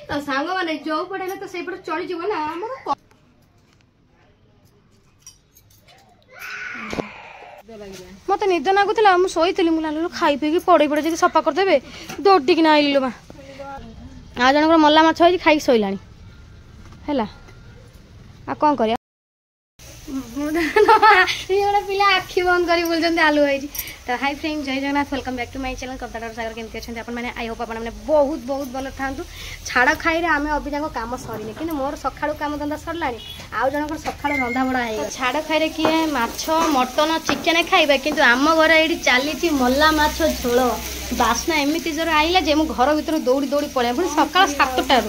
तो सांग मैंने जो पड़े तो से पड़े चली जीव ना आम मत निद नागुला मुझे शोली मुझे खाई पी पड़े पड़े जी सफा करदे दौड़िकी आईली लो आ जन मल्ला माछ हो खाई शोला है आ कौन कर पिला आखि बंद कर बोलते आलू है तो hi friend Jai Jagannath welcome back to my channel Kavita Sagar Kemati अच्छा आपने आई होप आपने बहुत बहुत भल था छाड़ खाई आम अभी जाक कम सरनी कि मोर सका कम धंदा सरला आउ जन सका रंधा बड़ा है छाड़ खाई किए माछ मटन चिकेन खाइबा किंतु आम घर ये चली मल्ला माछ झोल बास्ना एमती जोर आईला जे मु घर भीतर दौड़ी दौड़ी पड़े पुणी सका 7टार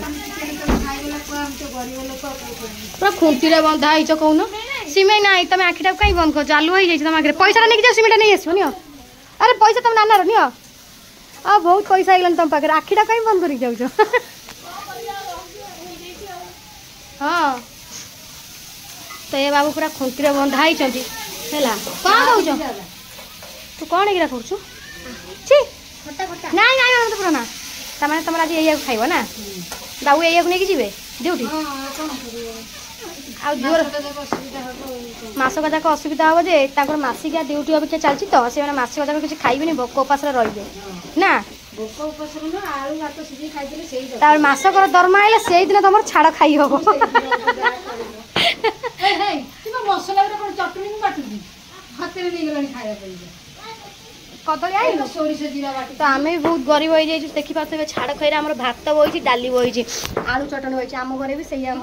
पूरा खुंटी बंधा है कौन सीमेई ना तुम आखिटा कहीं बंद कर चालू हो तुम आखिर पैसा नहीं जाओ सीमेटा नहीं आसो नि अरे पैसा तुम नाना नि आ बहुत पैसा आइलान तुम पाखे आखिटा कहीं बंद कर जाऊ हाँ तो ये बाबू पूरा खुंटी बंधा है कौन कौच तू कौन एरा करू ना पूरा ना तमें तुम आज ये खाइब ना बाबू ये नहीं जी ड्यूटी मसक जाक असुविधा हम जे मसिका ड्यूटी अपेक्षा चलती तो से मसक जाक किसी खाइबे भोक उपास रही ना मसकर दरमा आइले से दिन तुम छाड़ खाई हम कदली आई तो आम भी बहुत गरीब हो जाइए देखी पाते छाड़ खाई आम भात बही डाली बही आलू चटनी बही आम घर भी सही हम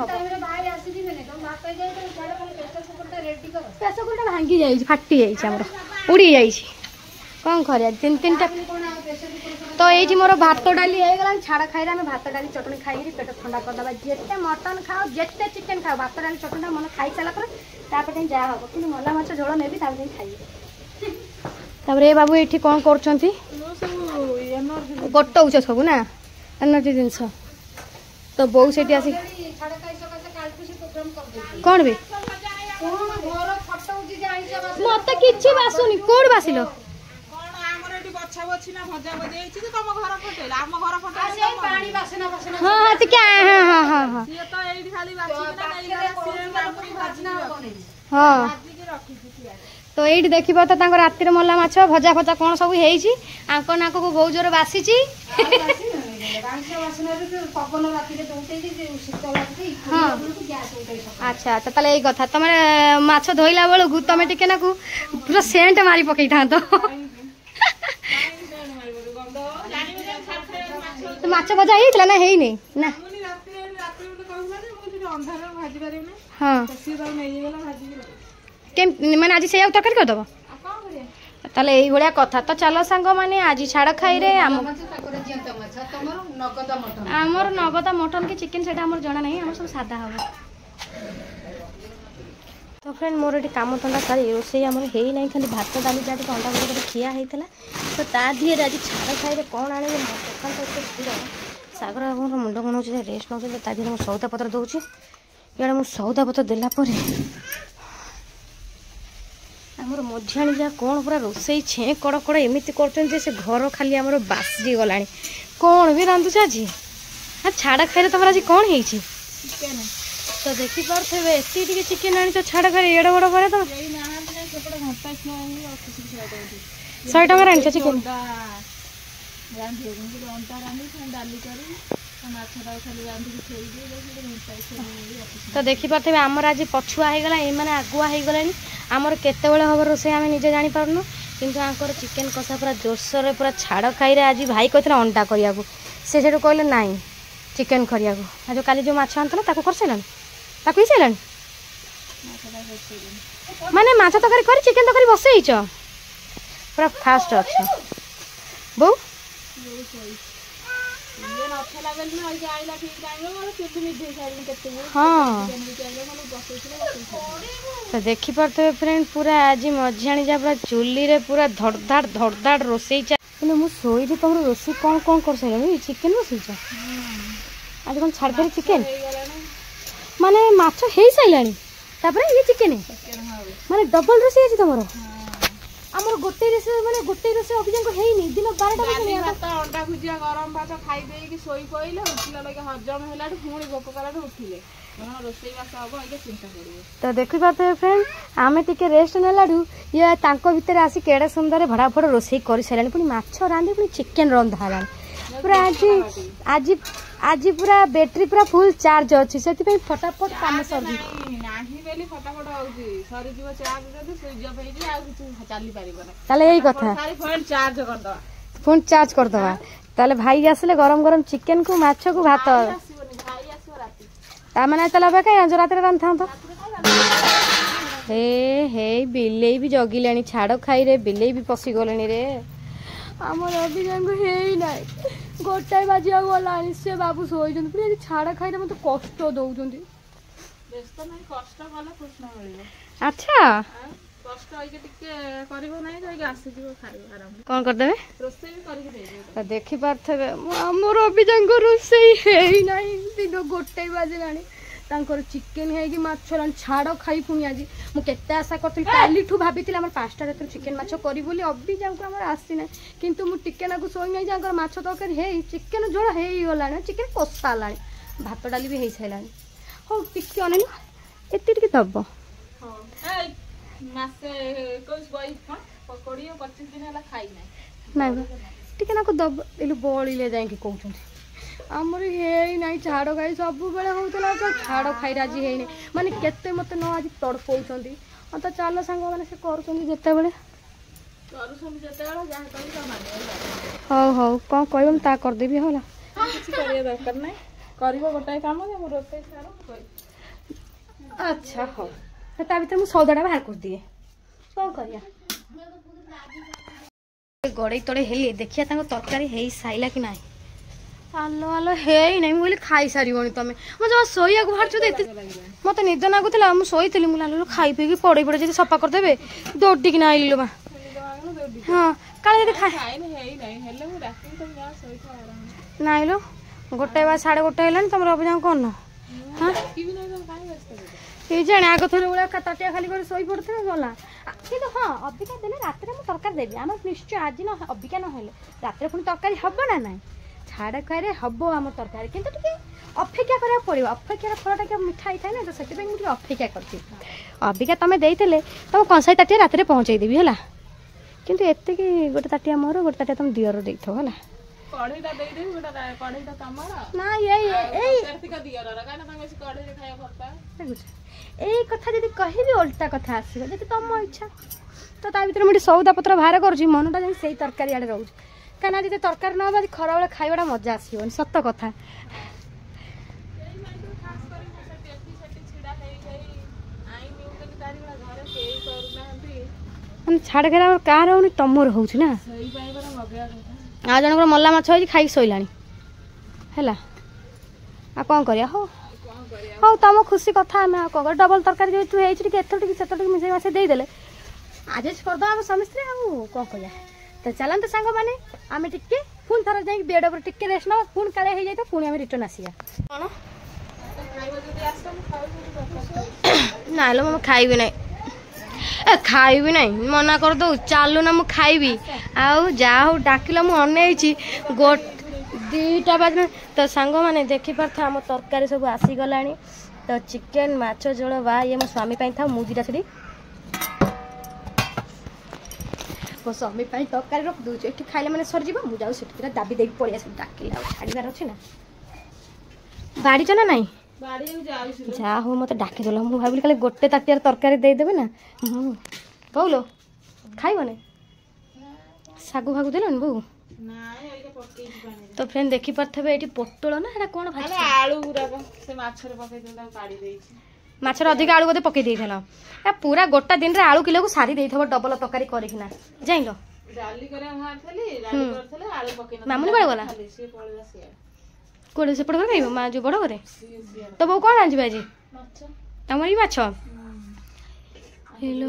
प्रेसर कुकर भांगी जाइए फाटी जाइए उड़ी जाइए कौन कर तीन तीन तो ये मोर भात डाली हो छाड़ खाई आम भात डाली चटनी खाई पेट ठंडा करदे जिते मटन खाओ जिते चिकेन खाओ भात डाली चटनी मन खाई सारापर जहाँ हम कि मल्ला माछ झोल नेबी खाइए तापर बाबू ये कौन कर गोटौच सब ना एनर्जी जिनस तो बो से कौन भी मत कि बासुनी कौन बासिल तो ये देखी तो रातिर मल्ला माछ भजा फजा कौन सब आंक नाक को बहुत जोर बासी अच्छा तो यही कथा तुम माछ धोइला बेलू तुम टिके ना पूरा सेंट मारी पकई था तो माछ भजा होता ना है ना हाँ मैंने आज से तरकारी करदेव ताले यही भाया कथा तो चलो सांग मैंने आज छाड़ खाई रे आमर नगदा मटन कि चिकेन से जना नहीं आम सब सादा हम तो फ्रेंड मोर ये कम धंदा सारी रोसे आम है ना खाली भात डाली जहाँ अंडा गुड़ खिया होता तो ता दिहे आज छाड़ खाई कौन आने सागर मुंड कौन हो रेस्ट नौ मुझे सौदा पत्र दूसरी इे मुझे सौदा पत्र देलापर आमर मझाणी जा कौन पूरा रोसई छे कड़ कड़ एमती कर घर खाली आमर बासी गला कौन भी रांधुच आज हाँ छाड़ खाई तुम आज कौन है तो देखी पारे एति चिकेन आनी तो छाड़ खाई एड़ बड़ पर तो 100 टकर आनी चिकेन तो देखी पारे आमर आज पछुआ हो गला ये आगुआ हो गला आमर केते हम रोसे आम निजे जानी पारनु किंतु आंकर चिकेन कषा पूरा जोरसोर पूरा छाड़ खाई आज भाई कहते अंडा करिया से कहले नाई चिकेन करिया जो काली जो माछ आनता ताको कर सारा ताको सारा माने माछ तरकारी कर चिकेन तरकारी बसईच पूरा फास्ट अच्छा बो हाँ तो देखी पारे फ्रेंड पूरा आज मझाणी जा पूरा चुली रे पूरा धड़धाड़ रोसई मुझे शोई तुम रोसई कौन कौन कर सारे चिकेन बसईच आज कौन छाड़ कर चिकेन माने माछ हो सारा ये चिकेन माने डबल रोसई आज तुम ଆମର ଗୋଟେ ରୋଷେଇ ମାନେ ଗୋଟେ ରୋଷେଇ ଅଭିଯାନ ହେଇନି ଦିନ 12ଟା ବାଜେ ଭାତ ଅଣ୍ଡା ଭୁଜିଆ ଗରମ ଭାତ ଖାଇ ଦେଇକି ଶୋଇ ପଇଲେ ଉଠିଲା ଲାଗି ହଜମ ହେଲାଠୁ ପୁଣି ଭୋକ କଲାଠୁ ଉଠିଲେ ରୋଷେଇ ବାସ ହବ ଏଇଟା ଚିନ୍ତା କରିବେ। ତ ଦେଖିପାରୁଥିବେ ଫ୍ରେଣ୍ଡ ଆମେ ଟିକେ ରେଷ୍ଟ ନେଲାଠୁ ଇଏ ତାଙ୍କ ଭିତରେ ଆସି କେଡ଼େ ସୁନ୍ଦର ଭଡ଼ାଫଡ଼ ରୋଷେଇ କରିସାରିଲାଣି ପୁଣି ମାଛ ରାନ୍ଧି ପୁଣି ଚିକେନ ରନ୍ଧା ହେଲାଣି ପୁରା ଆଜି ଆଜି पूरा बैटरी पूरा फुल चार्ज अच्छी से फटाफट काम सरी फटाफट होउची सरी जीव चार्ज जदी स्विच ऑफ हेजी आ किछ चली परिबना ताले एई कथा सारी फोन चार्ज कर दवा फोन चार्ज कर दवा ताले भाई आसले गरम गरम चिकन को माछ को भात भाई आसो राती ता माने तला बेका जो रात रे रांथा तो हे हे बिल्ले भी जगिलानी छाड़ खाई रे बिल्ले भी पसी गलेनी रे आमर अभी जांगो हेई नाइ गोटाई बाजिया गलानी से बाबू सोइजन पुरी छाड़ खाई रे मते कष्ट दउजंदी व्यस्त नहीं कष्ट वाला कृष्ण मिलिबो अच्छा कष्ट होई के टिके करबो नाही जाई आसी जीवो खाइबो आराम कोन कर देबे रोसई भी करके देबे देखि पारथबे आमर अभी जांगो रोसई हेई नाइ दिन गोटाई बाजिलानी तांकर चिकेन है कि माछ रान छाड़ खाई पुनी आज मु केते आशा करथि काली ठु भाबिथिल हमर 5टा रात चिकेन माछ करी बोली अभी जांको हमर आसी ना किंतु मु टिकेना को सोई नै जांकर माछ तकर हे चिकेन जोड़ा हेई गलानी चिकेन कोसा लानी भात डाली भी हेई छाइलानी हो टिके अने एते टिके दबो हो ए मासे कोस बई पकोड़ी 25 दिन हला खाई नै नै टिके ना को दब एलु बोळीले जाई कि कहउछंती आमर हे नाइ छाड़ खाई सब बेले होतला छाड़ खाई राजी हे माने केते मते न आज तड़पौछंती तो चलो सांग माने से करूछंती जेते बेले करूछंती जेते बेले जा करी त माने हो हो कोन कहम ता कर देबी होला किछि करिया दरकार नै करबो गोटाय काम जे मोर रोते छाड़ो कहि अच्छा हो ता भीतर मु सौदाटा बाहर कर दिए कोन करिया गड़े तड़े हेली देखिया तांको तरकारी हेई साइला कि नाही आलो आलो हे नहीं बोली खाई सारिबनी तमे म जब सोइया को बाहर छु मते निद लागुतला मु सोइतली मु लालो खाई पी के पड़े पड़े जदी सफा कर देबे दौड़ी कि ना आइलो बा हां काले जदी खाई नहीं हेले मु राती तो जा सोइथा आराम ना आइलो गोटे बा 1:30 हेलानी तमरा अब जाऊ कोन हां की भी नहीं काई व्यस्त ए जाने आगो थोरे उला ताटिया खाली कर सोई पड़थे गला किंतु हां अबिका देले रात रे मु तरकारी देबी हम निश्चय आज न अबिका न हेले रात रे पुनी तरकारी हबो ना नाही छाड़ खाई हम आम तरकारी किंतु टिके अपेक्षा करा पड़ो अपेक्षार फलटा क्या मिठा होता है ना तो से मुझे अपेक्षा कर अबिका तुम देते तुम कंसाई ताटिया रात में पहुँचे देवी है किंतु एत कि गोटे ताटिया मोर गोटे ताटिया तुम दियर दे है कथा जी कह उल्टा कथा आसो जी तुम इच्छा तो ता भर मुझे सौदा पत्र बाहर कर मनटा जाए से तरकारी आड़े रोज कहीं जी तरकारी ना आज खरा बेले खाइबा मजा आसोनी सत कथा छाड़ खेला कार होनी तमर हो ना आ जन मल्ला माछ हो खाई शोला है आ कौन कर हो तुम खुशी कथा आम कौन डबल तरकारी जो तू एथर मिसाई मासे देदेले आज करद आम समस्ते कौन कर तो चलते सांग मैंने आम टिके पुणी थर जा बेड पर टिके रेस्ट ना पुणी काले हो जाए पुणी आम रिटर्न आसिया ना लो मैं खाइबी ना खाइबी ना मना कर दो चलू ना मुझे खाइबी आउ जा हो डाकिल मुझे अनई गो 2टा बाज तो सांग मैंने देखिपार आम तरकारी सब आसीगला तो चिकेन माछ झोल बा ये मो स्वामी था मुझे से मो स्वामी तरकारी रख दूचे ये खाइले मैंने सरजी मुझे से दाबी देवी पड़े आस डाकिल छाड़बार अच्छे ना बाड़ीच ना नाई जा हो मत डाकिदेल मुझे भाविली खाली गोटे ताटियार तरकारी देदेवे ना बोलो खाइब ना सागु फागु देल बो तो फ्रेंड देखी पारे ये पोटल ना कौन माछर अधिक आलू बोधे पकई देल पूरा गोटा दिन रे आलू किलो को सारी देथबो डबल तरकारी करकिना जाइलो मामूली बाड़ गला कोड़े से पड़ खाइब माँ जो बड़ घरे तो बो कौन आंजी आज तमर ही माछ हेलो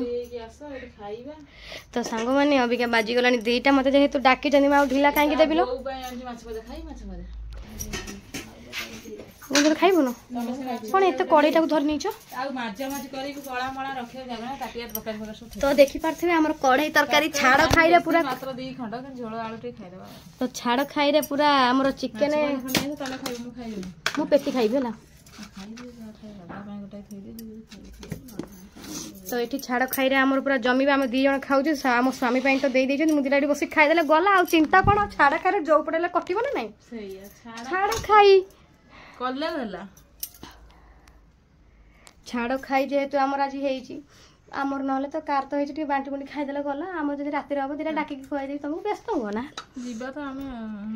तो सांग मैंने अबिका बाजीगला 2टा मत जेहेतु डाकी ढिला कहीं देवी ଗୁଣ୍ଡରେ ଖାଇବୁନ କ'ଣ ଏତେ କଡ଼େଇଟାକୁ ଧରି ନେଇଛ ତ ଦେଖିପାରୁଥିବେ ଆମର କଢ଼େଇ ତରକାରୀ ଛାଡ଼ ଖାଇରେ ପୁରା ତ ଛାଡ଼ ଖାଇରେ ପୁରା ଆମର ଚିକେନ ମୁଁ ପେଟି ଖାଇବି ହେଲା ତ ଏଠି ଛାଡ଼ ଖାଇରେ ଆମର ପୁରା ଜମିବା ଆମେ 2 ଜଣ ଖାଉଛୁ ଆମ ସ୍ୱାମୀ ପାଇଁ ତ ଦେଇ ଦେଇଛନ୍ତି ମୁଁ 2ଟା ଏଠି ବସିକି ଖାଇଦେଲେ ଗଲା ଆଉ ଚିନ୍ତା କ'ଣ ଛାଡ଼ ଖାଇରେ ଯୋଉ ପଟେ ହେଲେ କଟିବ ନା ନାଇଁ ଛାଡ଼ ଖାଇ କଲେ ହେଲା ଛାଡ଼ ଖାଇ ଯେହେତୁ ଆମର ଆଜି ହେଇଛି ଆମର ନହେଲେ ତ କାର ତ ହେଇଛି ଟିକେ ବାଣ୍ଟି ବୁଣ୍ଟି ଖାଇଦେଲେ ଗଲା ଆମର ଯଦି ରାତିରେ ହବ 2ଟା ଡାକିକି ଖୁଆଇଦେବି ତମକୁ ବ୍ୟସ୍ତ ହୁଅ ନା ଯିବା ତ ଆମେ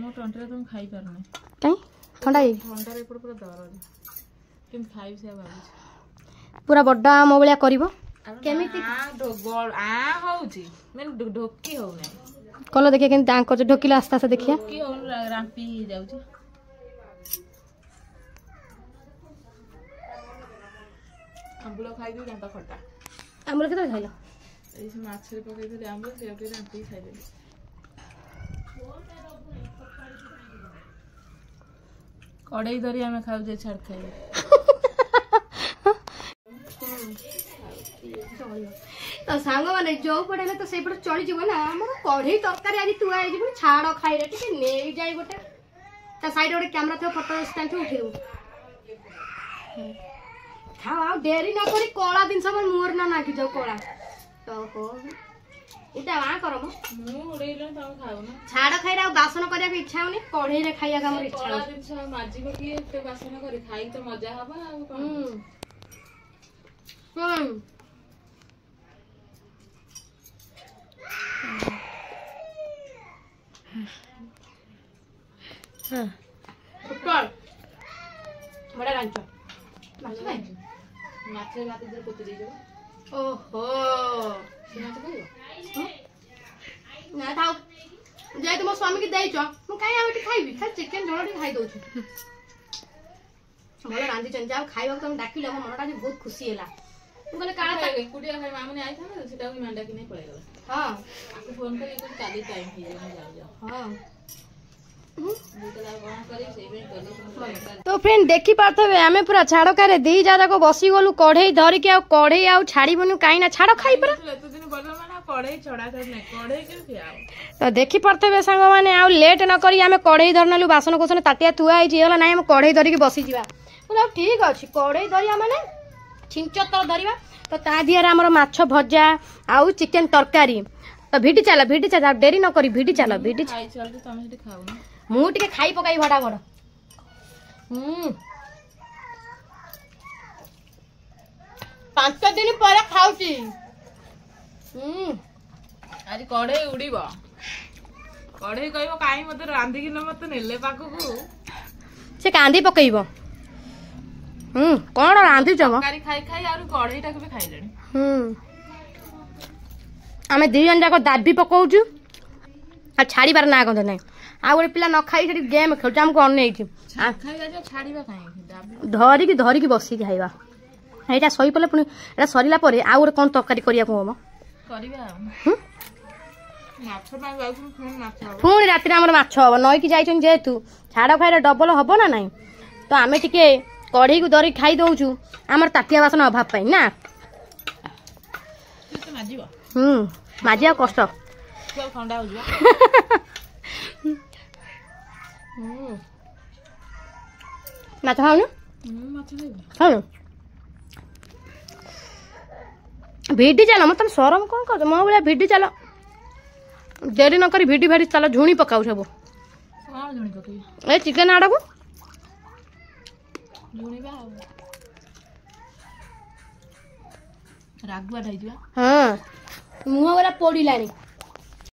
ମୋ ତଣ୍ଟିରେ ତମେ ଖାଇପାରୁନି କାଇଁ ଥଣ୍ଡା ହେଇଛି ଥଣ୍ଡାରେ ଏପଟେ ପୁରା ଦରଜ କେମିତି ଖାଇବି ସେ ଭାବୁଛି ପୁରା ବଡ଼ ମୋ ଭଳିଆ କରିବ କେମିତି ହଉଛି ମାନେ ଢୋକି ହଉନାହିଁ କଲ ଦେଖିଆ କେମିତି ଦାଁ କରୁଛ ଢୋକିଲେ ଆସ୍ତେ ଆସ୍ତେ ଦେଖିଆ ରାମ୍ପି ହେଇଯାଉଛି ଆମ୍ବୁଲ ଖାଇବି ଦାନ୍ତ ଖଟା ଆମ୍ବୁଲ କେତେବେଳେ ଖାଇଲ ଏଇ ମାଛରେ ପକେଇଥିଲି ଆମ୍ବୁଲ ସେଇଟା ରାମ୍ପିକି ଖାଇଦେଲି କଡ଼େଇ ଧରି ଆମେ ଖାଉଛେ ଛାଡ଼ ଖାଇବେ ତ ସାଙ୍ଗମାନେ ଯୋଉ ପଟେ ହେଲେ ତ ସେଇପଟେ ଚଳିଯିବ ନା ଆମର କଢ଼େଇ ତରକାରୀ ଆଜି ତୁଆ ହେଇଛି ପୁଣି ଛାଡ଼ ଖାଇରେ ଟିକେ ନେଇଯାଇ ଗୋଟେ ତା ସାଇଡ୍ ଗୋଟେ କ୍ୟାମେରା ଥିବ ଫଟୋ ଷ୍ଟାଣ୍ଡ ଥିବ ଉଠେଇବୁ ଖାଅ ଆଉ ଡେରି ନ କରି କଳା ଜିନିଷ ମୋ ମୁହଁରେ ନା ନାଗି ଯାଉ କଳା ଓହୋ ଏଇଟା ମା କର ମୁଁ ଉଡେଇଲେ ତମେ ଖାଉନ ଛାଡ଼ ଖାଇରେ ଆଉ ବାସନ କରିବାକୁ ଇଚ୍ଛା ହଉନି କଢ଼େଇରେ ଖାଇବାକୁ ଆମର ଇଚ୍ଛା ହଉଛି ଜିନିଷ ମାଜିବ କିଏ ଏତେ ବାସନ କରି ଖାଇ ତ ମଜା ହବ ଆଉ बड़ा रांचो माछ भात दे कोते दे जो ओहो से माछ खाइयो ना थाउ जे तुम स्वामी के देइचो मु काई आबे खाइबी खाली चिकन झोल खाई दउ छु बड़ा रांधी चन जाओ खाइबा तुम डाकिलो हम मनटा जे बहुत खुशी हैला मु कहले काळा कुडिया खाइ मामने आइ था ना सेटा भी मांडा कि नहीं पड़े गला हां आपको फोन कर कुछ काली टाइम ही जाओ हां तो फ्रेंड देखी पार्थवे आमे पूरा छाड़ कारे 2 जाक बसी गलु कढ़ई धरिक आ कढ़ई आ छाड़बनु कहीं ना छाड़ खाई परा तो देखी पार्थवे सांग माने आ लेट न करी आमे कढ़ई धरनलु बासन कोसन ताटिया तुआ आई जेला नाही हम कढ़ई धरिक बसी जीवा बोला ठीक अछि कढ़ई धरिया माने छिंच तर धरिबा तो ता दियार हमर माछ भजा आ चिकन तरकारी तो भिडी चला डेरी न करी भिडी चला भिडी खाई चल तमे सेठी खाउ ना मु टिके खाई पकाई भटा बड़ 5 दिन पर खाउची आज कढ़ई उड़ीबो कढ़ई कहबो काई मते रांधी कि न मते नेले पाको को से कांदी पकईबो कोन रांधी जबो कारी खाई खाई आरु कढ़ईटा के भी खाइलेनी आमे 2 जन जाको दाबी पकाउछु आ छाड़ी बार ना गंध नै आ गोटे पिला न खाई सेठी गेम खेलछ हमको अनै छी खाइबा जे छाड़ीबा काई दाबी धरी की बसी खाइबा एटा सही पले पुनी एटा सरीला परे आ गोटे कोन तरकारी करिया को हम करिबा माछ पा जाउ पुनी राती हमर माछ हबो नई की जाइछन जेतु छाड़ खाइरा डबल हबो ना नाही तो आमे टिके कढ़ई को धरी खाई दउछु हमर ताटिया बासन अभाव पई ना तो माजिबा माजिया कष्ट ठंडा हो जाए माछ खाऊ खाऊ भिडी चल मतलब सरम कौन कर मो भाया भिडी चल डेरी न करी भिडी भाड़ी चल झुणी पकाऊ सब ए चिकन आड़ को रागुआ हाँ मुह पूरा पोड़ानी